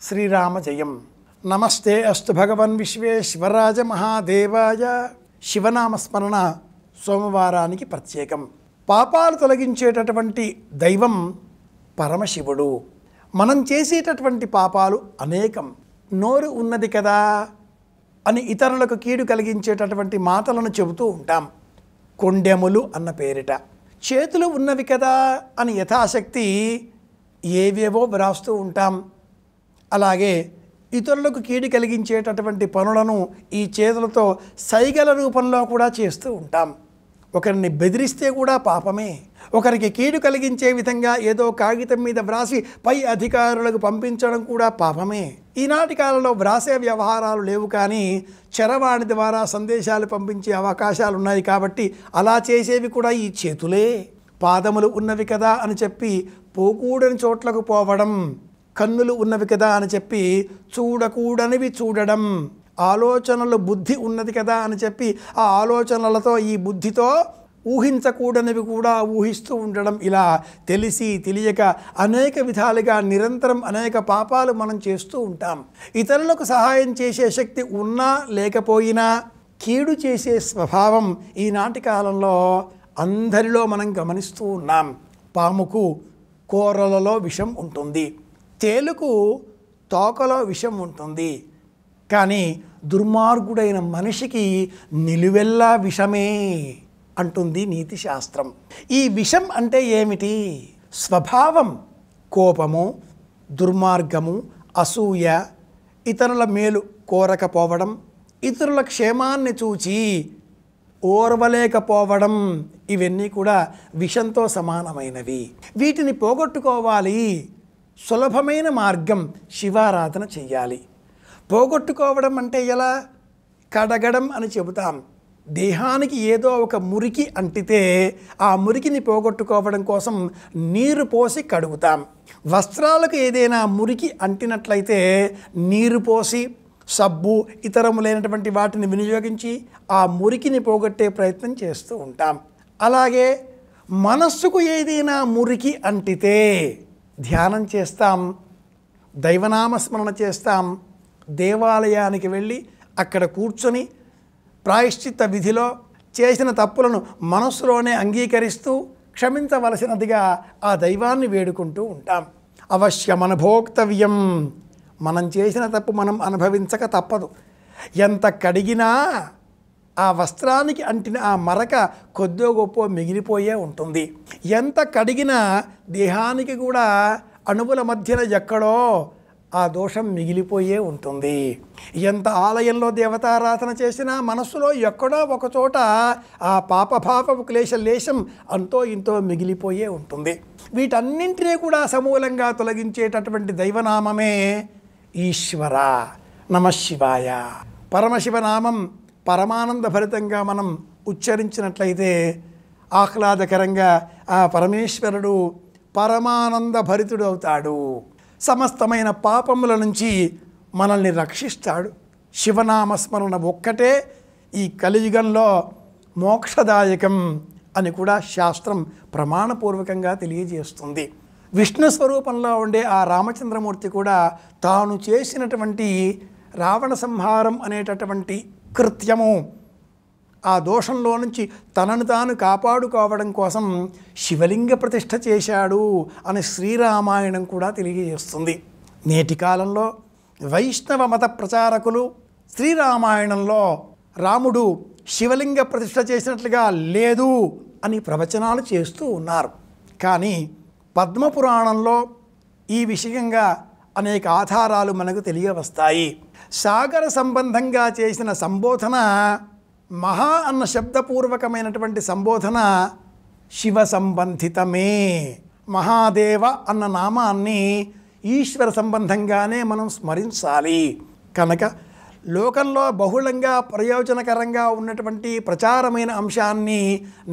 శ్రీరామ జయం. నమస్తే అస్తు భగవన్ విశ్వేశ్వరాజ మహాదేవాయ. శివనామస్మరణ సోమవారానికి ప్రత్యేకం. పాపాలు తొలగించేటటువంటి దైవం పరమశివుడు. మనం చేసేటటువంటి పాపాలు అనేకం. నోరు ఉన్నది కదా అని ఇతరులకు కీడు కలిగించేటటువంటి మాటలను చెబుతూ ఉంటాం, కొండెములు అన్న పేరిట. చేతులు ఉన్నవి కదా అని యథాశక్తి ఏవేవో వ్రాస్తూ ఉంటాం. అలాగే ఇతరులకు కీడు కలిగించేటటువంటి పనులను ఈ చేతులతో సైగల రూపంలో కూడా చేస్తూ ఉంటాం. ఒకరిని బెదిరిస్తే కూడా పాపమే. ఒకరికి కీడు కలిగించే విధంగా ఏదో కాగితం మీద వ్రాసి పై అధికారులకు పంపించడం కూడా పాపమే. ఈనాటి కాలంలో వ్రాసే వ్యవహారాలు లేవు, కానీ చరవాణి ద్వారా సందేశాలు పంపించే అవకాశాలు ఉన్నాయి. కాబట్టి అలా చేసేవి కూడా ఈ చేతులే. పాదములు ఉన్నవి కదా అని చెప్పి పోకూడని చోట్లకు పోవడం, కన్నులు ఉన్నవి కదా అని చెప్పి చూడకూడనివి చూడడం, ఆలోచనలు బుద్ధి ఉన్నది కదా అని చెప్పి ఆ ఆలోచనలతో ఈ బుద్ధితో ఊహించకూడనివి కూడా ఊహిస్తూ ఉండడం, ఇలా తెలిసి తెలియక అనేక విధాలుగా నిరంతరం అనేక పాపాలు మనం చేస్తూ ఉంటాం. ఇతరులకు సహాయం చేసే శక్తి ఉన్నా లేకపోయినా కీడు చేసే స్వభావం ఈనాటి కాలంలో అందరిలో మనం గమనిస్తూ ఉన్నాం. పాముకు కూరలలో విషం ఉంటుంది, తేలుకు తోకలో విషం ఉంటుంది, కానీ దుర్మార్గుడైన మనిషికి నిలువెల్లా విషమే అంటుంది నీతి శాస్త్రం. ఈ విషం అంటే ఏమిటి? స్వభావం కోపము, దుర్మార్గము, అసూయ, ఇతరుల మేలు కోరకపోవడం, ఇతరుల క్షేమాన్ని చూచి ఓర్వలేకపోవడం, ఇవన్నీ కూడా విషంతో సమానమైనవి. వీటిని పోగొట్టుకోవాలి. సులభమైన మార్గం శివారాధన చెయ్యాలి. పోగొట్టుకోవడం అంటే ఎలా? కడగడం అని చెబుతాం. దేహానికి ఏదో ఒక మురికి అంటితే ఆ మురికిని పోగొట్టుకోవడం కోసం నీరు పోసి కడుగుతాం. వస్త్రాలకు ఏదైనా మురికి అంటినట్లయితే నీరు పోసి సబ్బు ఇతరములైనటువంటి వాటిని వినియోగించి ఆ మురికిని పోగొట్టే ప్రయత్నం చేస్తూ ఉంటాం. అలాగే మనస్సుకు ఏదైనా మురికి అంటితే ధ్యానం చేస్తాం, దైవనామస్మరణ చేస్తాం, దేవాలయానికి వెళ్ళి అక్కడ కూర్చొని ప్రాయశ్చిత్త విధిలో చేసిన తప్పులను మనస్సులోనే అంగీకరిస్తూ క్షమించవలసినదిగా ఆ దైవాన్ని వేడుకుంటూ ఉంటాం. అవశ్యమనుభోక్తవ్యం. మనం చేసిన తప్పు మనం అనుభవించక తప్పదు. ఎంత కడిగినా ఆ వస్త్రానికి అంటిన ఆ మరక కొద్దో గొప్ప మిగిలిపోయే ఉంటుంది. ఎంత కడిగినా దేహానికి కూడా అణువుల మధ్యన ఎక్కడో ఆ దోషం మిగిలిపోయే ఉంటుంది. ఎంత ఆలయంలో దేవతారాధన చేసినా మనస్సులో ఎక్కడో ఒకచోట ఆ పాపభావపు క్లేశలేశం అంతో ఇంతో మిగిలిపోయే ఉంటుంది. వీటన్నింటినీ కూడా సమూలంగా తొలగించేటటువంటి దైవనామమే ఈశ్వర. నమశివాయ. పరమశివనామం పరమానందభరితంగా మనం ఉచ్చరించినట్లయితే ఆహ్లాదకరంగా ఆ పరమేశ్వరుడు పరమానంద భరితుడు అవుతాడు. సమస్తమైన పాపముల నుంచి మనల్ని రక్షిస్తాడు. శివనామస్మరణ ఒక్కటే ఈ కలియుగంలో మోక్షదాయకం అని కూడా శాస్త్రం ప్రమాణపూర్వకంగా తెలియజేస్తుంది. విష్ణు స్వరూపంలో ఉండే ఆ రామచంద్రమూర్తి కూడా తాను చేసినటువంటి రావణ సంహారం అనేటటువంటి కృత్యము, ఆ దోషంలో నుంచి తనను తాను కాపాడుకోవడం కోసం శివలింగ ప్రతిష్ఠ చేశాడు అని శ్రీరామాయణం కూడా తెలియజేస్తుంది. నేటి కాలంలో వైష్ణవ మత ప్రచారకులు శ్రీరామాయణంలో రాముడు శివలింగ ప్రతిష్ఠ చేసినట్లుగా లేదు అని ప్రవచనాలు చేస్తూ ఉన్నారు. కానీ పద్మపురాణంలో ఈ విషయంగా అనేక ఆధారాలు మనకు తెలియవస్తాయి. సాగర సంబంధంగా చేసిన సంబోధన, మహా అన్న శబ్దపూర్వకమైనటువంటి సంబోధన శివ సంబంధితమే. మహాదేవ అన్న నామాన్ని ఈశ్వర సంబంధంగానే మనం స్మరించాలి. కనుక లోకంలో బహుళంగా ప్రయోజనకరంగా ఉన్నటువంటి ప్రచారమైన అంశాన్ని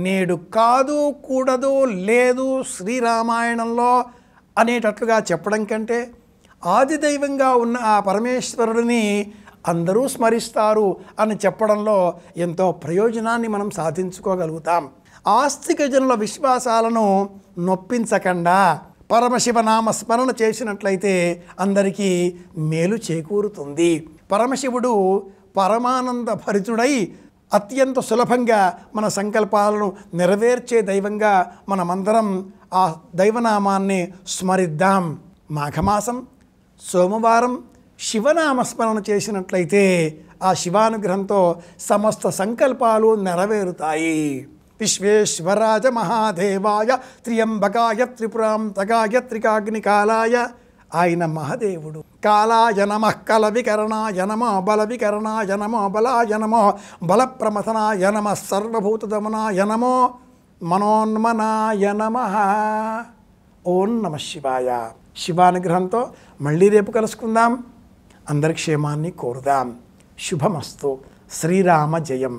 నేడు కాదు, కూడదు, లేదు శ్రీరామాయణంలో అనేటట్లుగా చెప్పడం కంటే ఆదిదైవంగా ఉన్న ఆ పరమేశ్వరుడిని అందరూ స్మరిస్తారు అని చెప్పడంలో ఎంతో ప్రయోజనాన్ని మనం సాధించుకోగలుగుతాం. ఆస్తిక జనుల విశ్వాసాలను నొప్పించకుండా పరమశివ నామస్మరణ చేసినట్లయితే అందరికీ మేలు చేకూరుతుంది. పరమశివుడు పరమానంద భరితుడై అత్యంత సులభంగా మన సంకల్పాలను నెరవేర్చే దైవంగా మనమందరం ఆ దైవనామాన్ని స్మరిద్దాం. మాఘమాసం సోమవారం శివనామస్మరణ చేసినట్లయితే ఆ శివానుగ్రహంతో సమస్త సంకల్పాలు నెరవేరుతాయి. విశ్వేశ్వరాయ మహాదేవాయ త్ర్యంబకాయ త్రిపురాంతకాయ త్రికాగ్నికాలాయ, ఆయన మహాదేవుడు. కాలాయ నమః కల వికరణాయ నమః బల వికరణాయ నమః బలాయ నమః బల ప్రమథనాయ నమః సర్వభూతదమనాయ నమో మనోన్మనాయ నమః. ఓం నమః శివాయ. శివానుగ్రహంతో మళ్ళీ రేపు కలుసుకుందాం. అందరి క్షేమాన్ని కోరుదాం. శుభమస్తు. శ్రీరామ జయం.